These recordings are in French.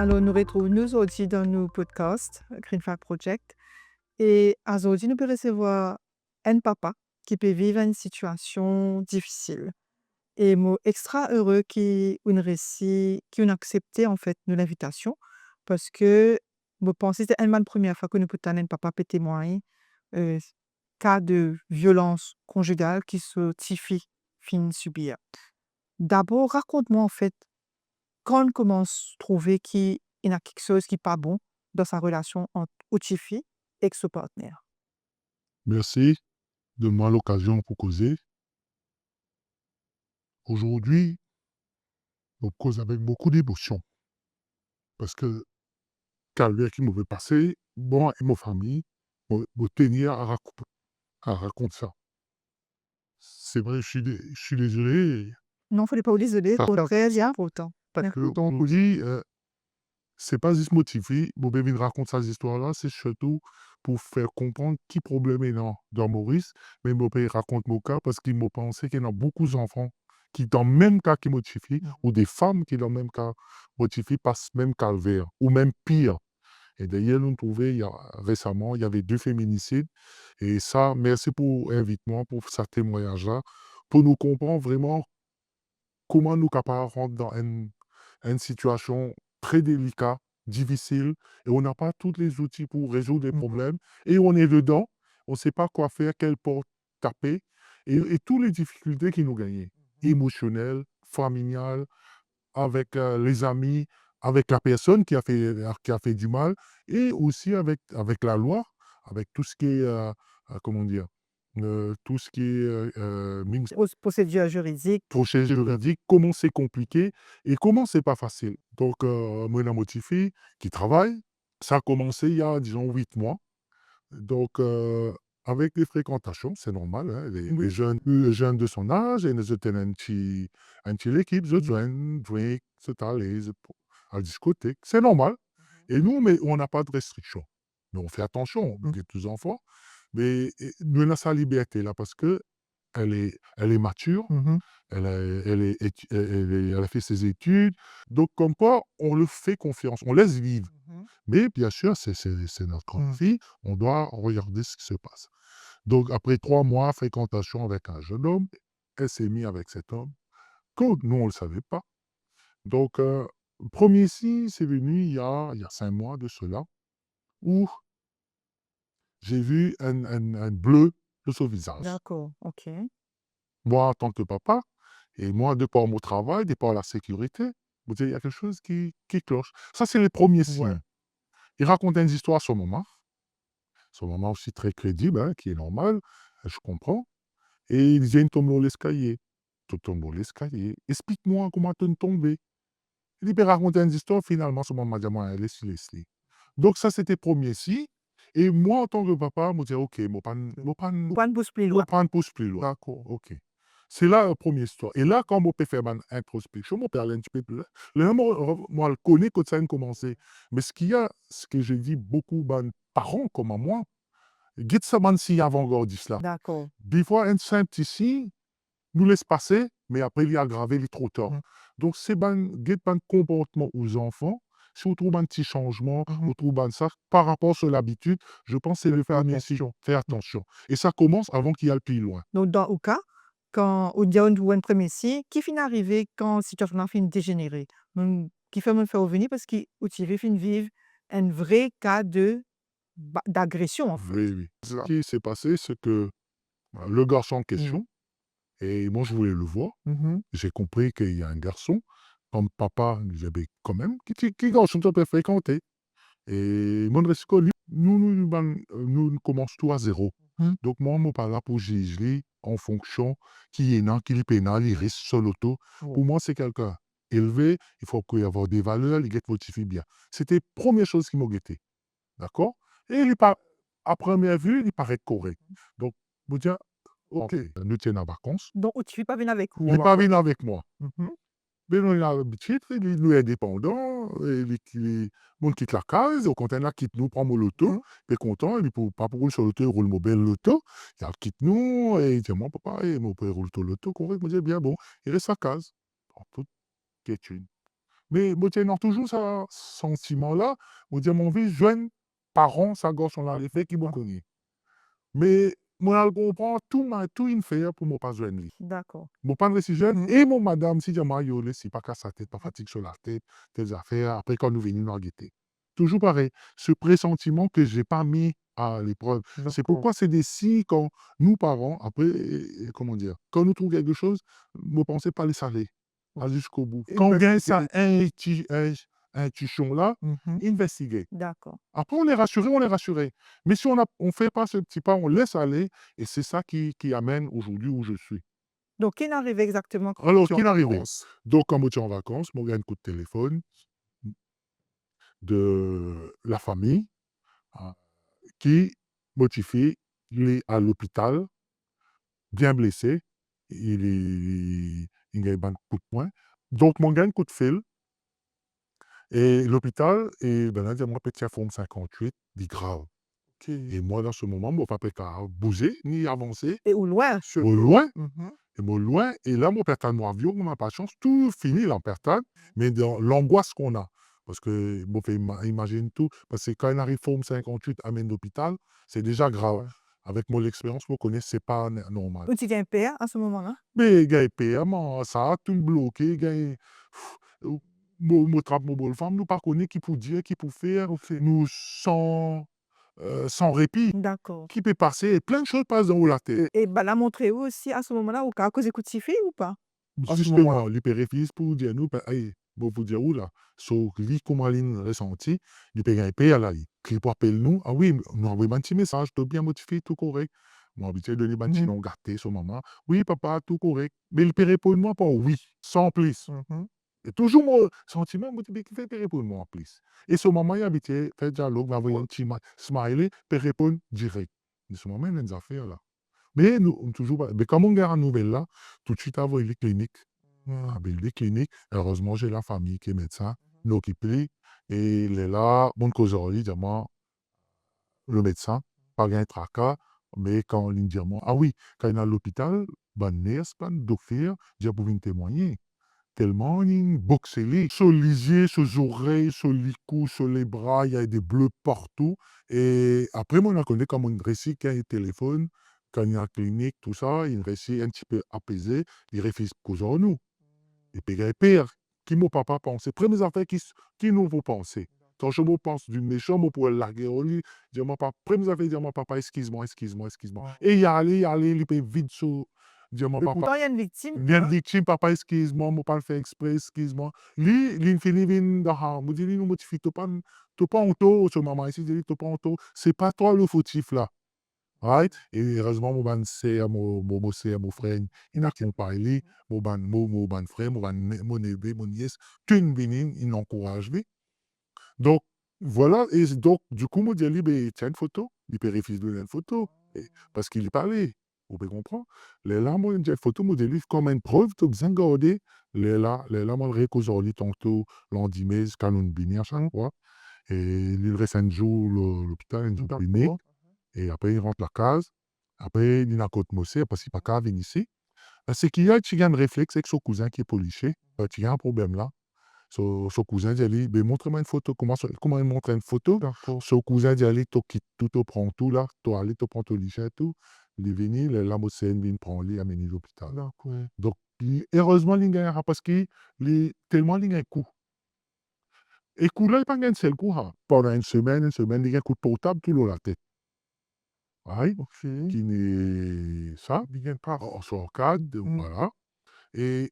Alors, nous retrouvons aujourd'hui dans nos podcasts Green Flag Project. Et aujourd'hui, nous pouvons recevoir un papa qui peut vivre une situation difficile. Et moi, extra heureux qui ont réussi, qui ont accepté en fait nous l'invitation parce que je pense que c'était une bonne première fois que nous pouvons un papa peut témoigner euh, cas de violence conjugale qui se tifie fin subir. D'abord, raconte-moi en fait quand on commence à trouver qu'il y a quelque chose qui n'est pas bon dans sa relation entre Otifi et son partenaire. Merci de moi l'occasion pour causer. Aujourd'hui, je cause avec beaucoup d'émotion parce que calvaire qui m'avait passé, moi et ma famille, me tenir à raconter ça. C'est vrai, je suis désolé. Non, il ne fallait pas vous isoler, Ça pour très bien pourtant. parce Merci. que, on vous dit, c'est pas juste motivé, mon bébé raconte ces histoires-là, c'est surtout pour faire comprendre qui problème est dans Maurice, mais mon père raconte mon cas parce qu'il m'a pensé qu'il y en a beaucoup d'enfants qui, dans le même cas qui modifient, ou des femmes qui, dans le même cas, modifient, passent même calvaire, ou même pire. Et d'ailleurs, nous trouvons, récemment, il y avait 2 féminicides. Et ça, merci pour l'invitement, pour ce témoignage-là, pour nous comprendre vraiment comment nous capables de rentrer dans une situation très délicate, difficile, et on n'a pas tous les outils pour résoudre les problèmes, et on est dedans, on ne sait pas quoi faire, quelle porte taper, et toutes les difficultés qui nous gagnent, émotionnelles, familiales, avec les amis, avec la personne qui a fait du mal, et aussi avec la loi, avec tout ce qui est, comment dire, tout ce qui est Procédure juridique. procédure juridique, comment c'est compliqué et comment c'est pas facile. Donc, moi, la motivé qui travaille, ça a commencé il y a, disons, 8 mois. Donc, avec les fréquentations, c'est normal, hein, les jeunes de son âge, et nous étions un petit équipe, je joins, drink, c'est allé à la discothèque, c'est normal. Et nous, mais on n'a pas de restriction. Mais on fait attention, on est tous enfants, mais nous, on a sa liberté là parce que elle est mature, elle a fait ses études, donc comme quoi, on le fait confiance, on laisse vivre. Mais bien sûr, c'est notre fille, on doit regarder ce qui se passe. Donc après 3 mois, fréquentation avec un jeune homme, elle s'est mise avec cet homme, que nous, on ne le savait pas. Donc, le 1er signe, c'est venu il y a 5 mois de cela, où j'ai vu un bleu de son visage. D'accord, ok. Moi, en tant que papa, et moi, de par mon travail, de par la sécurité, vous dire, il y a quelque chose qui cloche. Ça, c'est les premiers signes. Il raconte une histoire à son maman aussi très crédible, hein, qui est normal, je comprends. Et il vient tomber dans l'escalier. Tu tombes dans l'escalier. Explique-moi comment tu es tombé. Il peut raconter une histoire, finalement, son maman m'a dit, moi, laisse-les. Donc, ça, c'était premier signe. Et moi, en tant que papa, je me dis, ok, je ne Pas de bouche plus loin. pas pousse plus loin. D'accord, ok. C'est là la première histoire. Et là, quand mon père fait une introspection, mon père allait un petit peu plus loin. Là, moi, je connais quand ça a commencé. Mais ce que j'ai dit beaucoup de parents comme moi, guide ça, si avant-gardiste là. D'accord. Des fois, un simple ici, nous laisse passer, mais après, il est aggravé, il est trop tard. Donc, c'est un comportement aux enfants. Si on trouve un petit changement, on trouve ça, par rapport sur l'habitude, je pense que c'est le premier signe. Fais attention. Et ça commence avant qu'il aille plus loin. Donc, dans le cas, quand on dit un premier signe, qui finit arrivé quand la situation finit dégénérer, qui fait me faire revenir parce qu'il finit vivre un vrai cas d'agression en fait. Oui, oui. Ce qui s'est passé, c'est que le garçon en question, et moi je voulais le voir, j'ai compris qu'il y a un garçon, comme papa, j'avais quand même, qui garçon tu peux fréquenter. Et mon resco, nous commençons tout à zéro. Donc moi, je ne suis pas là pour juger en fonction qui est là, qui est pénal, il reste sur l'auto. Pour moi, c'est quelqu'un élevé, il faut qu'il y ait des valeurs, il get motivé bien. C'était la première chose qui m'a guetté. D'accord. Et à première vue, il paraît correct. Donc, je me dis, ok, nous sommes en vacances. Donc, tu ne pas venir avec Il vous n'est en pas vacances. venu avec moi. Mhm. Mais nous, il a l'habitude, il est indépendant, il quitte la case, au contraire, il quitte nous, prend mon loto, il est content, il ne pas pour rouler sur l'auto, il roule mon bel loto, il quitte nous, et il dit, mon papa, mon père roule ton loto, correct, je me dis, bien bon, il reste sa case, en toute quiétude. Mais moi, j'ai toujours ce sentiment-là, moi dire mon vie jeune parents, ça gosse on l'a fait qui m'ont connu. Mais moi, je comprends tout une fait pour moi pas jeune li. D'accord. Mon pas si jeune et mon madame, si jamais yo laisse, pas casse sa tête, pas fatigue sur la tête, telles affaires, après quand nous venons nous guetter. Toujours pareil, ce pressentiment que j'ai pas mis à l'épreuve. C'est D'accord. pourquoi c'est des signes quand nous, parents, après, comment dire, quand nous trouvons quelque chose, ne pensez pas laisser aller, pas jusqu'au bout. Quand vient ça, un tuchon là, Mmh. investiguez. D'accord. Après, on est rassuré, on est rassuré. Mais si on fait pas ce petit pas, on laisse aller, et c'est ça qui amène aujourd'hui où je suis. Donc qu'est-ce arrive exactement quand Alors, tu es qu'il en arrivait? vacances? Donc, quand je suis en vacances, moi, j'ai un coup de téléphone de la famille, ah, qui motifie, il est à l'hôpital, bien blessé, il a eu un coup de poing. Donc, mon gars, un coup de fil, et l'hôpital, et ben là, il moi, petit forme 58, dit grave. OK. Et moi, dans ce moment, moi, pas prêt qu'à bouger, ni avancer, Et au loin? au loin. Mmh. Et moi, loin, et là, mon père mon avion, on n'a pas de chance, tout fini, l'empertade, mais dans l'angoisse qu'on a. Parce que, bon, fait, imagine tout, parce que quand il arrive forme 58, amène l'hôpital, c'est déjà grave. Ouais. Avec mon expérience, je connais, c'est pas normal. Où tu étais père à ce moment-là? Mais, gars, paiement, ça a tout bloqué, gars. Moi, trappe mon bol femme, nous pas connaît qui pour dire, qui pour faire, OK. nous sans répit, D'accord. qui peut passer, et plein de choses passent dans la tête. Et bah, la montrer où aussi à ce moment-là, au cas à cause des coups de sifflet ou pas? À ce moment-là? Justement, lui peut réfléchir pour dire nous, ben, hey, bon, pour dire où là, so, lui, comment il ressenti, lui peut gagner là, il peut appeler nous, ah oui, nous envoie un petit message, tout bien modifié, tout correct. Moi, habitué de donner un petit Mmh. nom gâté, son maman. Oui, papa, tout correct. Mais il peut répondre moi par oui, sans plus. Mmh. Et toujours mon sentiment, moi, il fait répondre moi en plus. Et ce moment, il habitué, fait dialogue, m'envoyer un petit smiley, peut répondre direct. Mais ce moment, il y a des affaires là. Mais nous, toujours pas. Mais comme on garde la nouvelle là, tout de suite avant les cliniques. Mmh. Ah, ben, les cliniques, heureusement, j'ai la famille qui est médecin, nous occupe, et il est là, bonne causerie, dire le médecin, pas gain tracas, mais quand il dit moi, ah oui, quand il est à l'hôpital, ben, nurse, ben, docteur, j'ai pour venir témoigner. Tellement il boxe les, sur les yeux, sur les oreilles, sur les coups, sur les bras, il y a des bleus partout. Et après, moi, on a connu comme un récit quand il téléphone, quand il est en clinique, tout ça, il récit un petit peu apaisé, il refuse de causer en nous. Et puis, il y a pire, qui mon papa pensait, premières affaires qui nous vont penser. Quand je me pense du méchant, moi, pour larguer au lit, dire mon papa, premières affaires, dire mon papa, excuse-moi, excuse-moi, excuse-moi. Ouais. Et il y aller, il peut vite sur, dire mon Et papa, pourtant il y a une victime, bien hein? victime, papa, excuse-moi, moi, pas le faire exprès, excuse-moi. Lui, il finit, vin dans, me dit, nous, motivé, t'as pas honte, ce maman ici, il dit, t'as pas honte, c'est pas toi le fautif, là. Right? Et heureusement, mon frère, il n'a qu'un parlé, mon frère, mon neveu, mon nièce, tout une bénigne, il encourage lui. Donc, voilà, et donc, du coup, moi, je dis, ben, tiens une photo, il peut refuser de donner une photo, parce qu'il est parlé, vous pouvez comprendre. Les là, moi, j'ai une photo, moi, je dis, comme une preuve, tu as besoin de garder, les là, moi, le récusoli, tantôt, l'endimé, canon bini à chaque fois, et il reste un jour, l'hôpital, un jour clinique, D'accord. et après, il rentre la case. Après, il n'a qu'à mossé, parce qu'il n'a pas qu'à venir ici. C'est qu'il y a un réflexe avec son cousin qui est policier. Il y a un problème là. Son cousin dit, allez, ben, montre-moi une photo. Comment il montre une photo? D'accord. Son cousin dit, allez, tu quittes tout, tu prends tout là. Tu allez, tu prends ton lichet et tout. Il est venu, la mossène, il prend, il amène à l'hôpital. D'accord. Donc, heureusement, il gagne parce qu'il est tellement il a un coup. Et coup là, il n'a pas gagné un seul coup. Hein. Pendant une semaine, il a un coup de portable tout le long de la tête. Ouais, OK. qui n'est ça, Bien pas. sur cadre, Mmh. voilà. Et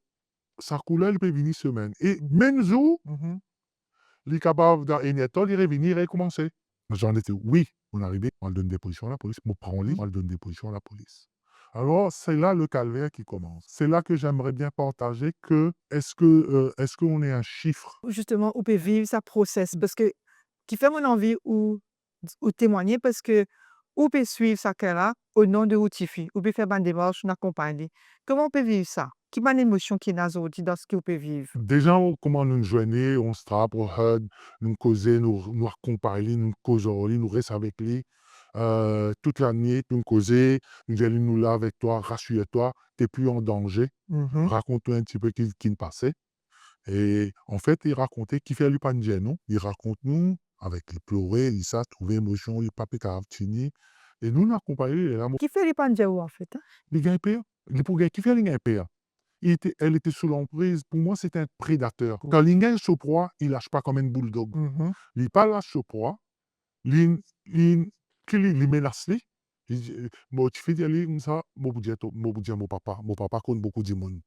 ça coulait, il peut venir semaine. Et même jour, Mmh. il est capable dans un temps, il revenir et recommencer. J'en étais, oui, on est arrivé, on le donne des positions à la police, on prend lit, Mmh. on le donne des positions à la police. Alors, c'est là le calvaire qui commence. C'est là que j'aimerais bien partager que, est-ce qu'on est un chiffre? Justement, on peut vivre sa process parce que qui fait mon envie ou témoigner parce que ou peut suivre ça qu'elle a au nom de Outifi, ou peut faire une démarche, une accompagner. Comment on peut vivre ça? Qui m'a émotion qui est dans ce qu'on peut vivre? Déjà, comment nous joindre, on se trappe, on hug, nous causer, nous accompagner, nous causons, nous restons avec lui. Toute la nuit, nous causer, nous allons nous là avec toi, rassure-toi, tu n'es plus en danger. Mmh. Raconte-toi un petit peu qui nous passait. Et en fait, il racontait qu'il fait lui pas non. Il raconte nous, avec les pleurer, il ça, trouver émotion, il pas fini. Et nous, on accompagné, et là, Qui fait les pandiaou en fait, hein? les gars, les pour gars qui fait les gars, elle était sous l'emprise. Pour moi, c'était un prédateur. Quand l'ingé est sous proie, il lâche pas comme un bulldog. Mhm. Il pas lâche sous proie. L'in, l'in, qu'il menace lui. Moi, tu fais dire comme ça, moi, vous dire mon papa compte beaucoup de monde.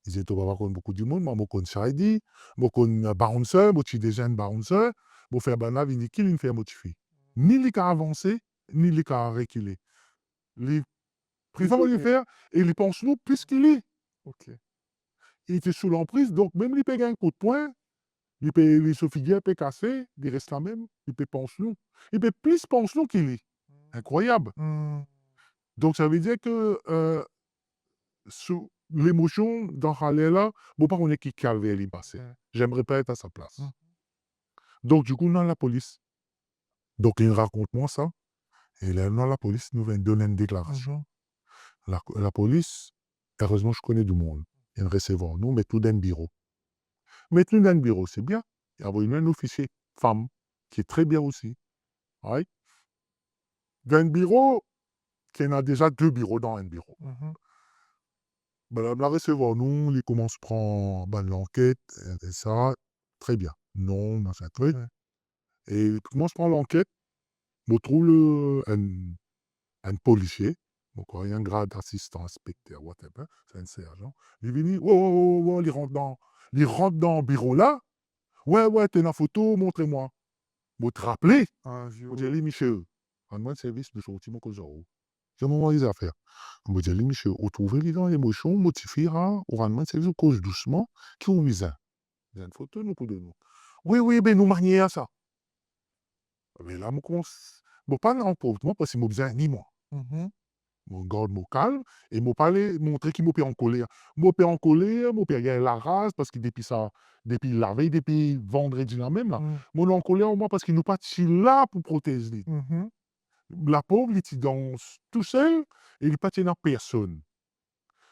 Il dit, ton papa compte beaucoup de monde, moi, je connais Shadi, je connais Bouncer, je suis déjà un Bouncer, je fais un vini qu'il me fait motiver. Ni il a avancé, ni il a reculé. Il préfère le faire et il pense nous plus qu'il est. Ok. Il était sous l'emprise, donc même il peut gagner un coup de poing, il peut se figurer, il peut casser, il reste là même, il peut penser nous. Il peut plus penser nous qu'il est. Incroyable. Hmm. Donc ça veut dire que l'émotion dans Halle là, bon, pas on est qui calvaire il passé. Ouais. J'aimerais pas être à sa place. Mhm. Donc du coup, dans la police. Donc il raconte moi ça. Et là, dans la police, nous vient donner une déclaration. Mhm. La police, heureusement, je connais du monde. Ils recevoir nous, mais tout dans le bureau. Mais tout dans le bureau, c'est bien. Il y a un officier, femme, qui est très bien aussi. Ouais. Dans le bureau, il y en a déjà 2 bureaux dans un bureau. Mhm. Madame la recevoir nous, il commence à prendre ben, l'enquête, et ça, très bien. Non, machin truc. Ouais. Et il commence à prendre l'enquête. On trouve un policier, donc il y a un grade d'assistant, inspecteur, whatever, c'est un sergent. Il vient, ouais, ouais, ouais, ouais, il rentre dans le bureau là. Ouais, ouais, t'es la photo, montrez-moi. Vous te rappelez? Un Vous vieux. dites, Michel, en moins de service, nous sommes au Kosovo. C'est un moment des affaires. Vous dites, Michel, vous trouvez les gens émotions, motivera, au rendement de service, au cause doucement, qui ont mis un. Il y a une photo, nous, pour de nous. Oui, oui, ben, nous marions à ça. Mais là, je commence. Bon, pas en pauvre, moi, parce que je besoin ni moi. Mhm. Mon garde mon calme et mon parler montrer qu'il m'a en colère. Mon père en colère, mon père a la rage parce que depuis ça, depuis la veille, depuis vendredi là même là, Mhm. mon en colère au moins parce qu'il nous pas là pour protéger. Lui. Mhm. La pauvre, il était dans tout seul et il pas dans personne.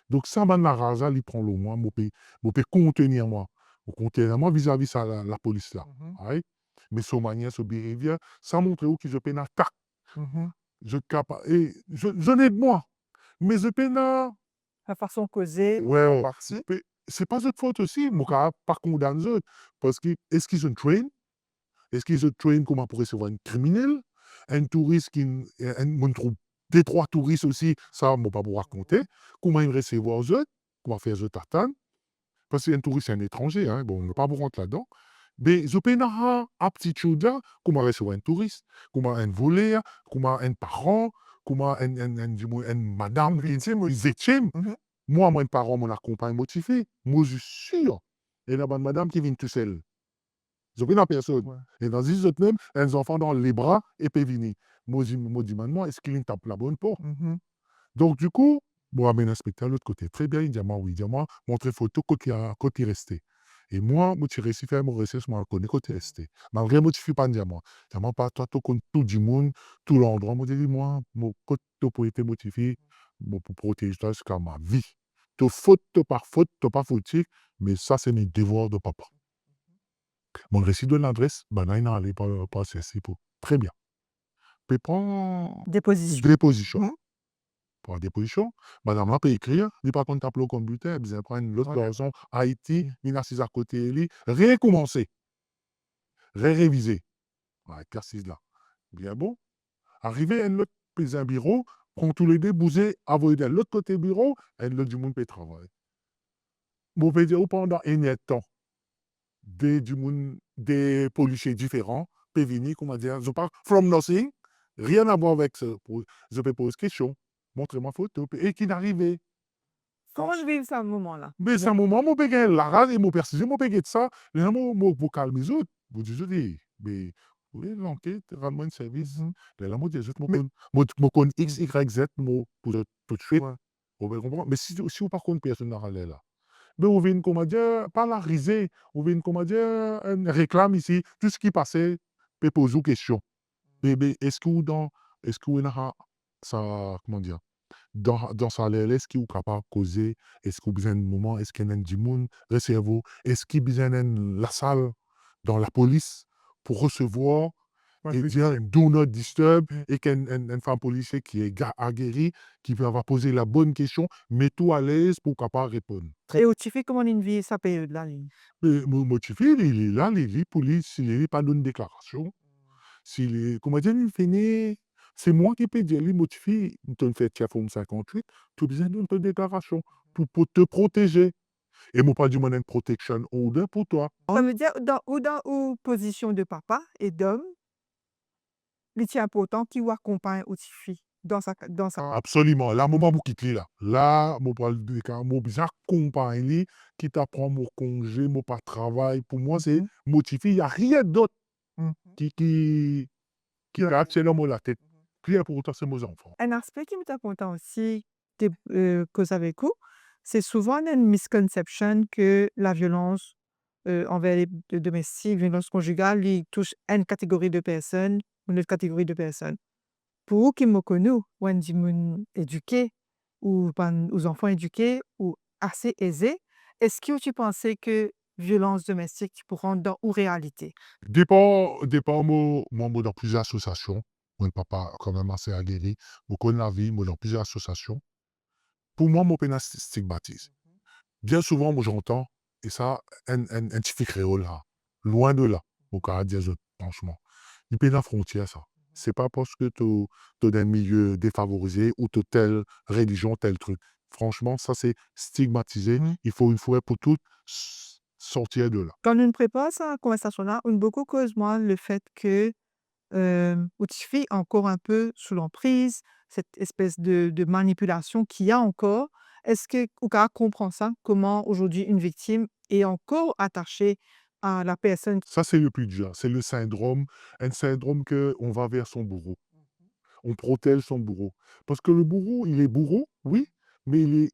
Donc ça, ben, la rage, il prend le moi, mon père contenir moi. Au contenir moi vis-à-vis ça, la police là. Mhm. Ouais. Mais son manière, son behavior, ça montre où que je peine attaque. Mhm. Et je n'ai de moi. Mais je peine à La façon causée. ouais, En ouais. partie. Mais c'est pas notre faute aussi, mon gars, par condamner eux. Parce que, est-ce qu'ils ont train? Est-ce qu'ils ont train comment pour recevoir un criminel? Un touriste qui, mon trouve des 3 touristes aussi, ça, on ne pas vous raconter. Comment ils recevoir eux? Comment faire eux tartane? Parce qu'un touriste, c'est un étranger, hein. Bon, on ne va pas vous rentrer là-dedans. Mais je peux avoir aptitude là, comment recevoir un touriste, comment un voleur, comment un parent, comment du moins, une madame, Victime aussi. victime. Mhm. Moi, mon parent, mon accompagne motivé. Moi, je suis sûr. Et la bonne madame qui vient tout seule. Je ne connais personne. Ouais. Et dans les autres même, un enfant dans les bras et peut venir. Moi, je me dis maintenant, est-ce qu'il tape la bonne porte? Mhm. Donc, du coup, moi, mon inspecteur de l'autre côté, très bien, il dit à moi, oui, il dit à moi, montrez photo quand il est resté. Et moi, je suis resté faire mon recherche, je connais quand il est resté. Malgré moi, je ne suis pas dit à moi. Il dit à moi, pas toi, tu connais tout du monde, tout l'endroit. Moi, je dis, moi, quand tu peux être motivé, moi, pour protéger toi jusqu'à ma vie. Tu faute, tu pas faute, tu pas fautif, mais ça, c'est mes devoirs de papa. Mon récit de l'adresse, ben là, il n'a allé pas cesser pour. Très bien. Puis prends Déposition. déposition. Mhm. Pour la déposition, madame là peut écrire, il pas qu'on tape le computer, elle besoin prendre l'autre Ouais. personne, Haïti, il assise à côté de lui, recommencer, réviser. Ouais, exercice là. Bien bon. Arrivé à l'autre un bureau, prend tous les deux, bouger, envoyer de l'autre côté bureau, et l'autre du monde peut travailler. Bon, peut dire, pendant un temps, des policiers différents peuvent venir, comment dire, je parle from nothing, rien à voir avec ça. Je peux poser question, montrer ma photo, et qui n'arrivait. Comment je vis ça, moment-là? Mais c'est un moment, mon père, la rage et mon persisté, mon père, ça. Les gens, vous calmez les autres. Vous dites, mais, vous voulez l'enquête, rendre un service. Mhm. Les gens, les autres, Mais- je connais X, Y, Z, pour tout de suite. Ouais. Vous comprenez? Mais si vous par contre, personne n'a relais là. Mais vous venez, comment dire, pas la risée, vous venez, comment dire, une réclame ici, tout ce qui passait, peut poser une question. Mais est-ce que vous dans, est-ce que vous avez ça, comment dire, dans sa l'air, est-ce qu'il est capable de causer, est-ce qu'il a besoin de moment, est-ce qu'il y a du monde, recevez-vous, est-ce qu'il a besoin de la salle dans la police pour recevoir et dire do not disturb et qu'une femme policier qui est aguerrie, qui va poser la bonne question, mets-toi à l'aise pour capable répondre. Et où tu fais comment une vie sa période-là, lui? Mais motivé, il est là, il est police, il n'est pas donné déclaration. S'il est, comment dire, il fait né, c'est moi qui peux dire, lui, motivé, il te fait tiens, forme 58, tu as besoin d'une déclaration pour te protéger. Et moi, pas du monde une protection order pour toi. Ça veut dire ou position de papa et d'homme, il est important qu'il accompagne aussi fille dans sa Absolument. Là, moi, je quitte là. Là, je parle de cas, moi, bien accompagner, qui t'apprend mon congé, mon pas travail. Pour moi, c'est Mhm. motivé. Il n'y a rien d'autre Mhm. qui a actuellement la tête. Plus important, c'est mes enfants. Un aspect qui m'est important aussi de cause avec vous, c'est souvent une misconception que la violence envers les domestiques, violence conjugale, il touche une catégorie de personnes, une autre catégorie de personnes. Pour vous qui me connaissent, ou un dit moun éduqué, ou ben, aux enfants éduqués, ou assez aisés, est-ce que tu pensais que violence domestique pour rendre dans ou réalité? Dépend, moi, dans plusieurs associations. Mon papa, quand même, assez aguerri. Je connais la vie, moi, dans plusieurs associations. Pour moi, mon pénal stigmatise. Bien souvent, moi, j'entends, et ça, un petit fait créole là, loin de là, au Canadien, franchement. Il paie la frontière, ça. C'est pas parce que tu es dans un milieu défavorisé ou tu telle religion, tel truc. Franchement, ça, c'est stigmatisé. Mhm. Il faut une fois pour toutes sortir de là. Quand on prépare cette conversation-là, on beaucoup cause moi le fait que Outify encore un peu sous l'emprise, cette espèce de manipulation qu'il y a encore. Est-ce que Ouka comprend ça? Comment aujourd'hui une victime est encore attachée à la personne? Ça, c'est le plus dur. C'est le syndrome, un syndrome que on va vers son bourreau. On protège son bourreau. Parce que le bourreau, il est bourreau, oui, mais il est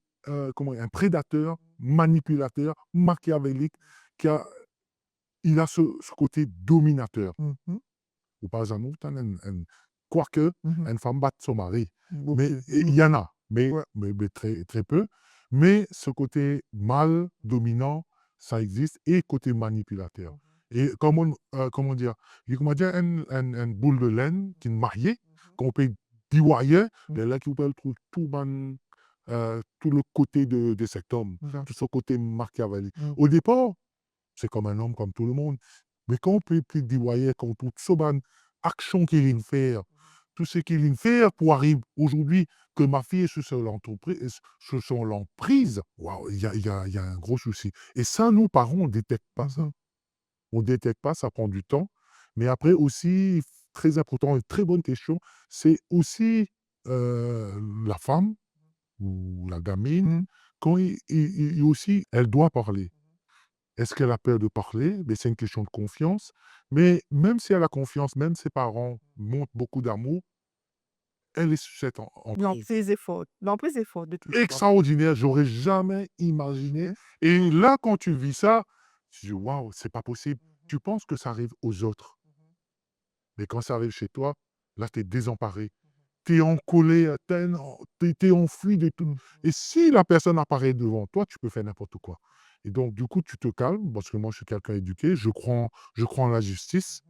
comment, un prédateur, manipulateur, machiavélique, qui a, il a ce côté dominateur. Mhm, Ou par exemple, quoique, mhm. une femme batte son mari. Ok. Mais il y en a, Ouais. mais très, très peu. Mais ce côté mâle, dominant, ça existe, et côté manipulateur. Et comment dire, il y a comment dire, une boule de laine qui est mariée, qu'on peut dévoyer, Mhm. de là qui peut trouver tout le côté de cet homme, Mhm. tout ce côté machiavélique. Mhm. Au départ, c'est comme un homme, comme tout le monde. Mais quand on peut plus dire, quand toute cette action qu'il vient faire, tout ce qu'il vient faire pour arriver aujourd'hui, que ma fille est sur l'entreprise, sur son l'emprise, waouh, il y a un gros souci. Et ça, nous, parents, on ne détecte pas ça. Mhm. On ne détecte pas, ça prend du temps. Mais après aussi, très important, une très bonne question, c'est aussi la femme ou la gamine, Mhm. quand aussi, elle doit parler. Est-ce qu'elle a peur de parler? Mais c'est une question de confiance. Mais même si elle a confiance, même ses parents montrent beaucoup d'amour, elle est sujette en prise. L'emprise est forte de toute façon. Extraordinaire, j'aurais jamais imaginé. Mhm. Et là, quand tu vis ça, tu dis waouh, c'est pas possible. Tu penses que ça arrive aux autres. Mais quand ça arrive chez toi, là, tu es désemparé. Tu es en colère, tu es enfui de tout. Mhm. Et si la personne apparaît devant toi, tu peux faire n'importe quoi. Et donc, du coup, tu te calmes, parce que moi, je suis quelqu'un éduqué, je crois en la justice,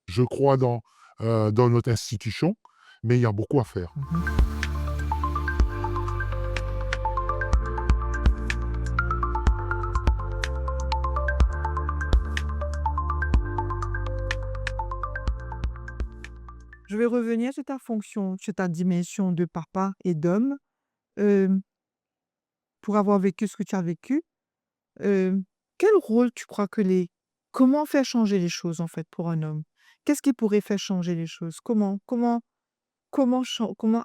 je crois dans notre institution, mais il y a beaucoup à faire. Mhm. Je vais revenir sur ta fonction, sur ta dimension de papa et d'homme. Euh, pour avoir vécu ce que tu as vécu, Heu, quel rôle tu crois que les comment faire changer les choses, en fait, pour un homme? Qu'est-ce qui pourrait faire changer les choses? Comment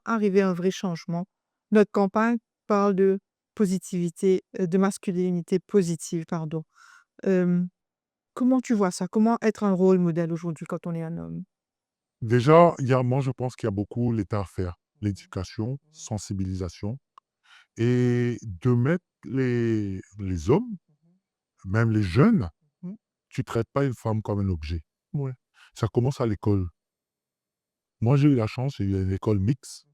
arriver à un vrai changement? Notre campagne parle de positivité, de masculinité positive, pardon. Hem, comment tu vois ça? Comment être un rôle modèle aujourd'hui quand on est un homme? Déjà, moi, je pense qu'il y a beaucoup l'État à faire. L'éducation, sensibilisation, et de mettre les hommes, même les jeunes, Mmh. tu ne traites pas une femme comme un objet. Ouais. Ça commence à l'école. Moi, j'ai eu la chance, j'ai eu une école mixte.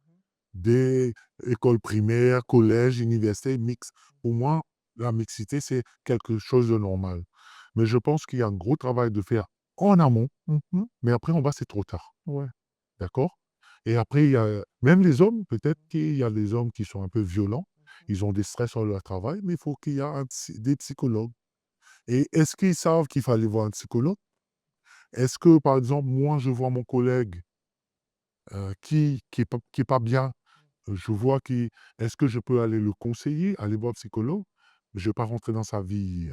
des écoles primaires, collèges, universités, mixtes. Pour moi, la mixité, c'est quelque chose de normal. Mais je pense qu'il y a un gros travail de faire en amont, Mmh. mais après, en bas, c'est trop tard. Ouais. D'accord? Et après, il y a même les hommes, peut-être qu'il y a des hommes qui sont un peu violents, ils ont des stress sur leur travail, mais il faut qu'il y ait des psychologues. Et est-ce qu'ils savent qu'il fallait voir un psychologue? Est-ce que, par exemple, moi, je vois mon collègue qui est pas bien, je vois qui est-ce que je peux aller le conseiller, aller voir un psychologue? Je ne vais pas rentrer dans sa vie,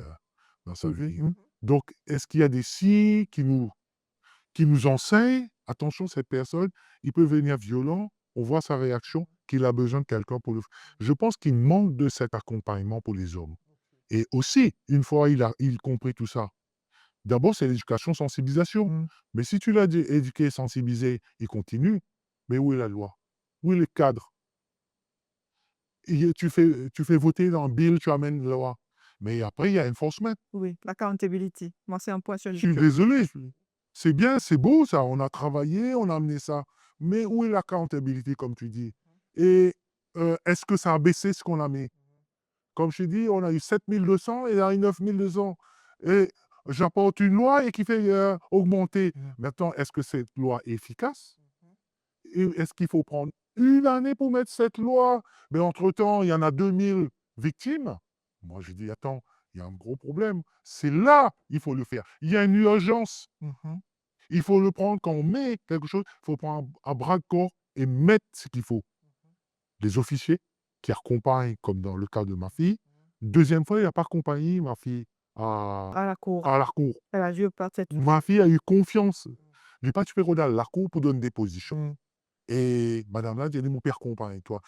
dans sa Privé. vie. Donc, est-ce qu'il y a des signes qui nous enseignent: «Attention, cette personne, il peut venir violent, on voit sa réaction, qu'il a besoin de quelqu'un pour le» je pense qu'il manque de cet accompagnement pour les hommes. Et aussi, une fois il compris tout ça, d'abord, c'est l'éducation, sensibilisation. Mmh. Mais si tu l'as éduqué, sensibilisé, il continue, mais où est la loi? Où est le cadre? Tu fais voter un bill, tu amènes une loi. Mais après, il y a enforcement. Oui, l'accountability. Moi, c'est un point sur Je lequel suis désolé. C'est bien, c'est beau ça, on a travaillé, on a amené ça. Mais où est l'accountability, comme tu dis? Et est-ce que ça a baissé ce qu'on a mis? Comme je t'ai dit, on a eu 7 200 et il y a eu 9 200. Et j'apporte une loi et qui fait augmenter. Maintenant, est-ce que cette loi est efficace? Et est-ce qu'il faut prendre une année pour mettre cette loi? Mais entre-temps, il y en a 2 000 victimes. Moi, je dis, attends, il y a un gros problème. C'est là il faut le faire. Il y a une urgence. Mmh. Il faut le prendre quand on met quelque chose, il faut prendre à bras de corps et mettre ce qu'il faut. Les officiers qui accompagnent, comme dans le cas de ma fille. Deuxième fois, il n'a pas accompagné ma fille à, À la cour. à la cour. Elle a dû perdre cette Ma fille a eu confiance. Je n'ai pas tu peux regarder la cour pour donner des positions. Mmh. Et madame là, elle dit, mon père accompagne toi.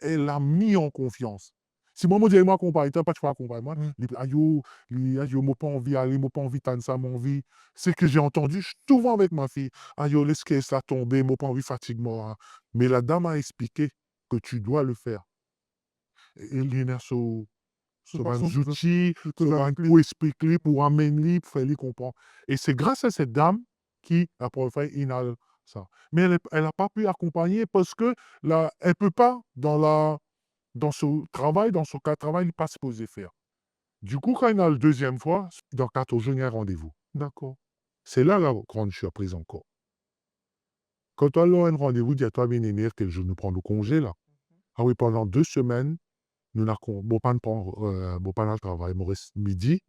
Elle a mis en confiance. Si moi, je dis, moi, accompagne toi, pas tu vas accompagner moi. Il dit, ayo, ayo, moi, pas envie d'aller, moi, pas envie de ça, mon envie. C'est que j'ai entendu souvent avec ma fille. Ayo, laisse qu'elle ça tomber, moi, pas envie fatigue moi, hein. Mais la dame a expliqué que tu dois le faire. Et il y a C'est sur pas un son outils, c'est sur un l'explique. coup expliquer pour amener, pour faire lui comprendre. Et c'est grâce à cette dame qui a pour faire ça. Mais elle a pas pu accompagner parce que là, elle peut pas dans ce travail, dans son cas de travail, il n'est pas supposé faire. Du coup, quand il a la deuxième fois, dans 14 jours, il y a un rendez-vous. D'accord. C'est là la grande surprise encore. Quand tu as un rendez-vous, dis-toi bien énervé que je nous prends le congé là. Ah oui, pendant 2 semaines, nous n'avons pas de travail, il me reste midi.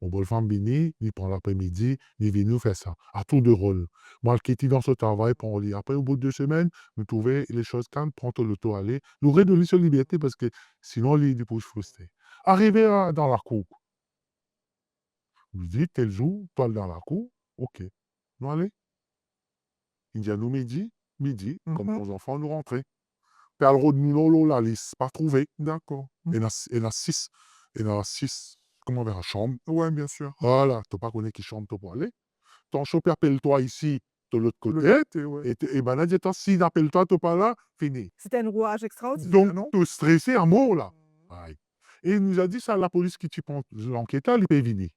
On va le faire bini, il prend l'après-midi, il vient nous faire ça, à tour de rôle. Moi, qui était dans ce travail, pour lit. Après, au bout de 2 semaines, nous trouvons les choses calmes, prendre le temps aller, nous redonner sur liberté parce que sinon, il peut se frustrer. Arrivé dans la cour, nous dit, tel jour, toi dans la cour, ok. Nous allez, il dit à nous midi, comme Mmh. nos enfants, nous rentrer. Puis alors, nous, lolo, la liste, pas trouvé. D'accord. Il y en a 6. Il y en a 6, comment on verra, chambre. Ouais, bien sûr. Voilà, tu pas connais qui chambre, tu pour aller. Ton chauffeur appelle-toi ici, de l'autre De l'autre côté, côté, ouais. et ben là, dis-toi, s'il n'appelle-toi, tu pas là, fini. C'était un rouage extraordinaire, Donc, non? tu es stressé à mort, là. Aïe. Et il nous a dit ça, la police qui tu prend, l'enquêteur, il peut venir.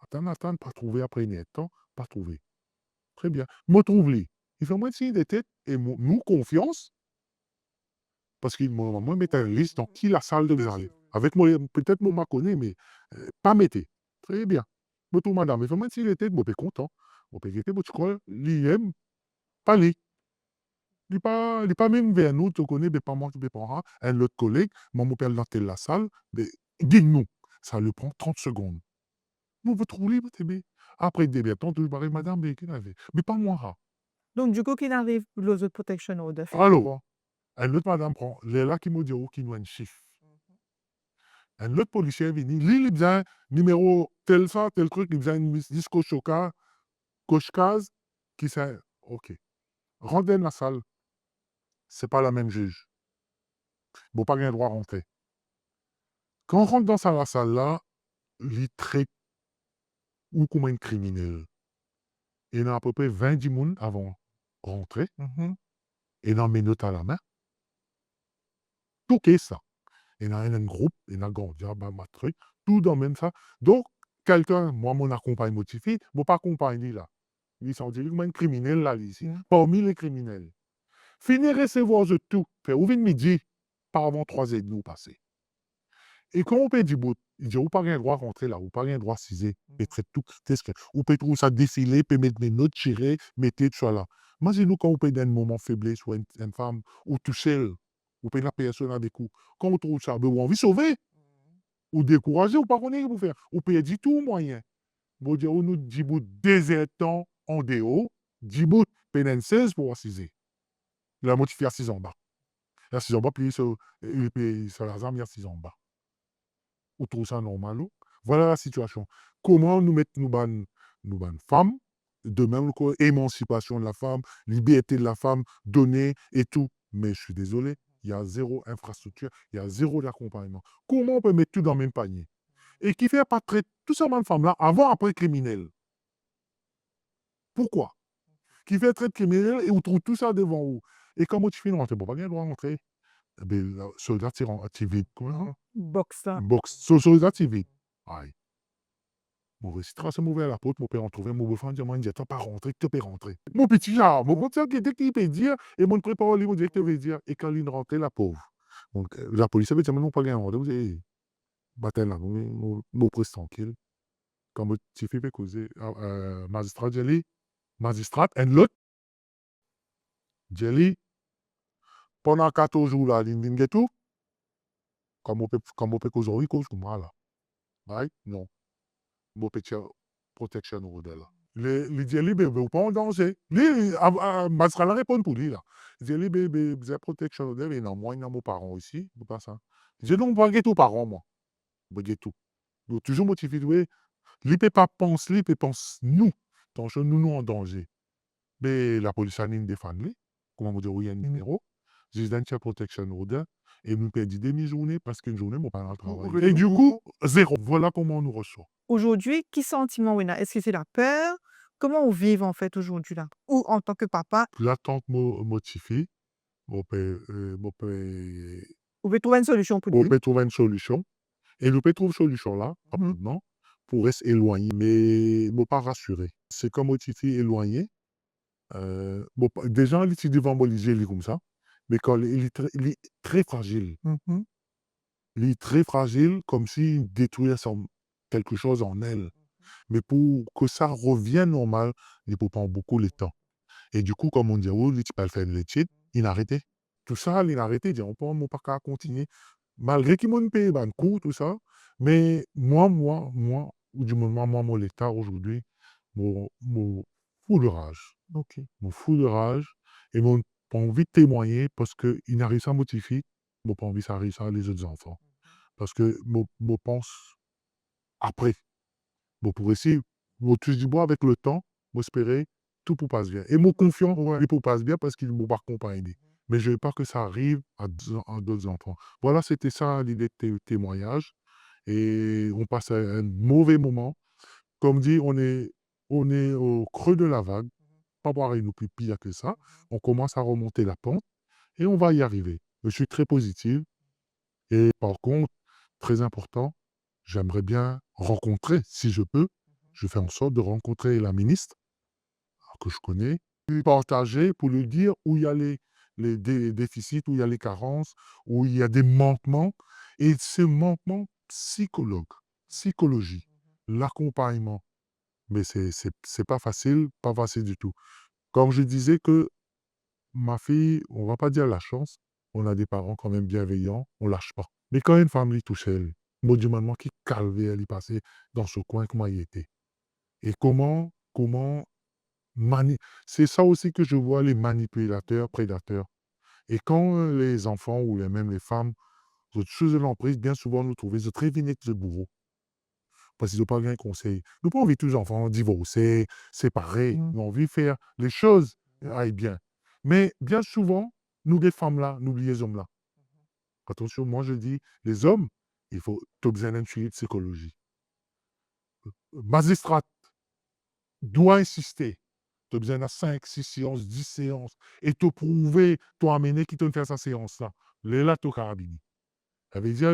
Attends, pas trouvé après une temps, pas trouvé. Très bien. Me trouve-les. Il fait moins de signe de tête, et nous, confiance, parce qu'il m'a mis une liste dans qui la salle de Bien aller. sûr, oui. Avec moi, peut-être moi, je connais, mais pas mettez. Très bien. Me trouve madame. Il fait moins de signe de tête, je suis content. Je suis content, tu crois, l'IM, pas lui. Il pas même vers nous, tu connais, mais pas moi, mais pas un autre collègue, moi, mon père dans la salle, mais dis-nous, ça lui prend 30 secondes. Nous, votre libre, t'es bien. Après, il dit, bien, attends, tu parles, madame, mais qu'il avait. Mais pas moi, hein. Donc du coup, qu'il arrive l'autre protection order fait Alors, quoi? un autre madame prend, les là qui me dit, oh, qui nous a un chiffre. Un autre policier est venu, lui, il vient, numéro tel ça, tel truc, il vient, une disco choca, coche case, qui c'est, ok. Rentre dans la salle, c'est pas la même juge. Bon, pas bien droit à rentrer. Quand on rentre dans la salle là, il traite ou comme un criminel. Il y en a à peu près 20 du monde avant de rentrer. Mmh. Il y en a mes notes à la main. Tout est ça. Il y en a un groupe, il y en a un gardien, ma truc, tout dans le même ça. Donc, quelqu'un, moi, mon accompagne motivé, mon pas accompagné là. Ils sont dit, un criminel là, ici. Mmh. Parmi les criminels. Finir recevoir de tout, faire ouvrir midi, pas avant 3h30 passé. Et quand on peut dire, bon, il dit, vous pas rien droit à rentrer là, vous pas rien droit à ciser, et traite tout qu'est-ce vous pouvez trouver ça défilé, peut mettre mes notes, tirer, mettez tout ça là. Imaginez-nous quand vous pouvez dans un moment faiblesse ou une femme, ou tout seul, vous pouvez la personne avec vous. Quand vous trouvez ça, ben, vous envie de sauver, ou décourager, ou pas connaître vous faire. Vous pouvez dire tout moyen. Vous dire, vous nous dit, vous désertant en déo, dit, vous pendant 16 pour assiser. La motivé à 6 en bas. À 6 en bas, puis sur la zame, il y a 6 en bas. Ou trouve ça normal ou? Voilà la situation. Comment nous mettre nous ban femmes, de même que émancipation de la femme, liberté de la femme, donner et tout. Mais je suis désolé, il y a zéro infrastructure, il y a zéro accompagnement. Comment on peut mettre tout dans le même panier? Et qui fait pas traiter tout ces femmes-là avant, après criminel? Pourquoi? Qui fait traiter criminel et on trouve tout ça devant vous. Et comment tu fais rentrer? Bon, pas bien droit rentrer. Eh bien, soldat activé. Comment? Boxa. Box, soldat activé. Aïe. Mauvais situation, mauvais à la porte, mon père en trouvait, mon beau-frère dit, moi, il dit, attends, pas rentrer, tu peux rentrer. Mon petit genre, mon petit qui était qui peut dire, et mon prépare lui, mon directeur veut dire, et quand il rentrait, la pauvre. Donc, la police avait dit, mais non, pas rien, vous avez, bataille là, nous presse tranquille. Quand mon petit fils fait causer, magistrat, Jelly, magistrat, et l'autre, Jelly, pendant 14 jours là, il vient tout, comme on peut causer, oui, cause comme moi là. Right? Non. Mon petit protection au là. Les Jelly bébé pas en danger. Lui, magistrat la répond pour lui là. Jelly bébé, vous avez protection de mais non, moi, il y a mes parents aussi, c'est pas ça. Je non, pas tout parents, moi. Pas tout. Donc, toujours motivé, oui. Lui, peut pas penser, lui, peut penser nous. Donc, nous en danger. Mais la police a une défense, lui. Comment vous dire, oui, il y a un numéro. Residential Protection Order. Et nous perdons demi-journée parce qu'une journée, mon parent travaille. Et du coup, zéro. Voilà comment on nous reçoit. Aujourd'hui, quel sentiment on a? Est-ce que c'est la peur? Comment on vit en fait aujourd'hui là? Ou en tant que papa, L'attente motivée. On peut, on veut trouver une solution pour on lui. peut trouver une solution. Et nous peut trouver une solution là, rapidement, pour rester éloigné. Mais ne pas rassurer. C'est comme motivé éloigné. Bon, déjà, il est devant moi, il est comme ça. Mais quand il est très fragile. Il est très fragile, comme s'il détruisait quelque chose en elle. Mais pour que ça revienne normal, il faut prendre beaucoup de temps. Et du coup, comme on dit, oh, lui, tu peux le faire de l'étude, il a arrêté. Tout ça, il a arrêté, il dit, on peut pas qu'à continuer. Malgré qu'il m'a payé un cours, tout ça. Mais moi, ou du moment, moi, mon l'État aujourd'hui, mon fou de rage. Ok. Mon fou de rage. Et mon pas envie de témoigner parce qu'il n'a réussi à motiver. Mon pas envie de réussir à les autres enfants. Parce que je pense après. Bon, pour essayer, bon, tu dis, bon, avec le temps, j'espérais, tout pour passer bien. Et mon confiant, il pour passe bien parce qu'il m'a pas accompagné. Mais je ne veux pas que ça arrive à d'autres enfants. Voilà, c'était ça l'idée de témoignage. Et on passe à un mauvais moment. Comme dit, on est au creux de la vague. Pas voir une plus pire que ça. On commence à remonter la pente et on va y arriver. Je suis très positif. Et par contre, très important, j'aimerais bien rencontrer, si je peux, je fais en sorte de rencontrer la ministre que je connais, lui partager pour lui dire où il y a les déficits, où il y a les carences, où il y a des manquements. Et ces manquements psychologie, l'accompagnement. Mais c'est pas facile du tout. Comme je disais que ma fille, on va pas dire la chance, on a des parents quand même bienveillants, on lâche pas. Mais quand une famille touche elle, moi, du moment qui calvé, elle est passée dans ce coin, comment il était. Et comment c'est ça aussi que je vois les manipulateurs, prédateurs. Et quand les enfants ou même les femmes sont sous l'emprise, bien souvent nous trouvons très vite de bourreau. Parce qu'ils n'ont pas bien conseil. Nous pas envie tous les enfants divorcer, séparer. Nous envie de faire les choses aillent bien. Mais bien souvent, nous les femmes-là, nous les hommes-là. Attention, moi je dis, les hommes, il faut tu besoin d'un suivi de psychologie. Magistrat doit insister. Tu as besoin de 5, 6 séances, 10 séances. Et te prouver, toi amener qui te fait sa séance-là. Là, tu carabini. Ça veut dire,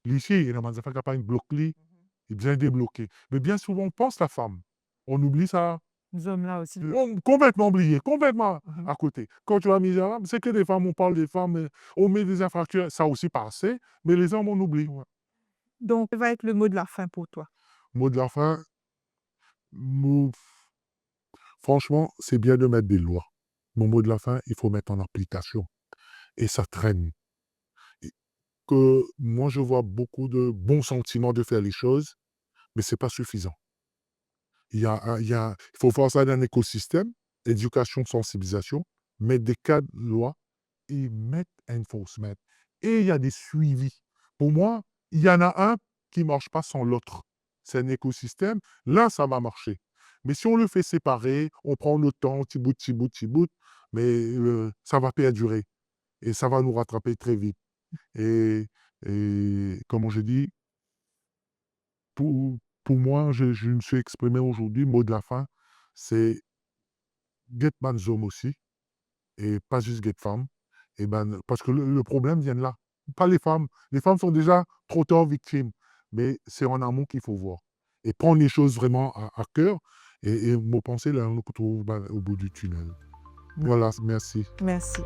ici, il y a un bloc, il est bien débloqué. Mais bien souvent, on pense la femme. On oublie ça. hommes-là aussi. Complètement oubliés, complètement Mmh. à côté. Quand tu vois Misérables, c'est que des femmes, on parle des femmes, on met des infracteurs, ça aussi passé, mais les hommes, on oublie, ouais. Donc, quel va être le mot de la fin pour toi? Mot de la fin, mou franchement, c'est bien de mettre des lois. Mon mot de la fin, il faut mettre en application et ça traîne. Et que moi, je vois beaucoup de bons sentiments de faire les choses, mais c'est pas suffisant. Il faut faire ça dans un écosystème, éducation, sensibilisation, mettre des cadres, lois et mettre enforcement. Et il y a des suivis. Pour moi, il y en a un qui ne marche pas sans l'autre. C'est un écosystème. Là, ça va marcher. Mais si on le fait séparer, on prend notre temps, petit bout, petit bout, petit bout, mais ça va perdurer. Et ça va nous rattraper très vite. Et, et comme je dis, pour, pour moi, je me suis exprimé aujourd'hui, mot de la fin, c'est get man homme aussi, et pas juste get femme. Et ben, parce que le problème vient de là. Pas les femmes. Les femmes sont déjà trop tard victimes. Mais c'est en amont qu'il faut voir. Et prendre les choses vraiment à cœur. Et me penser là, on se retrouve au bout du tunnel. Voilà, merci. Merci.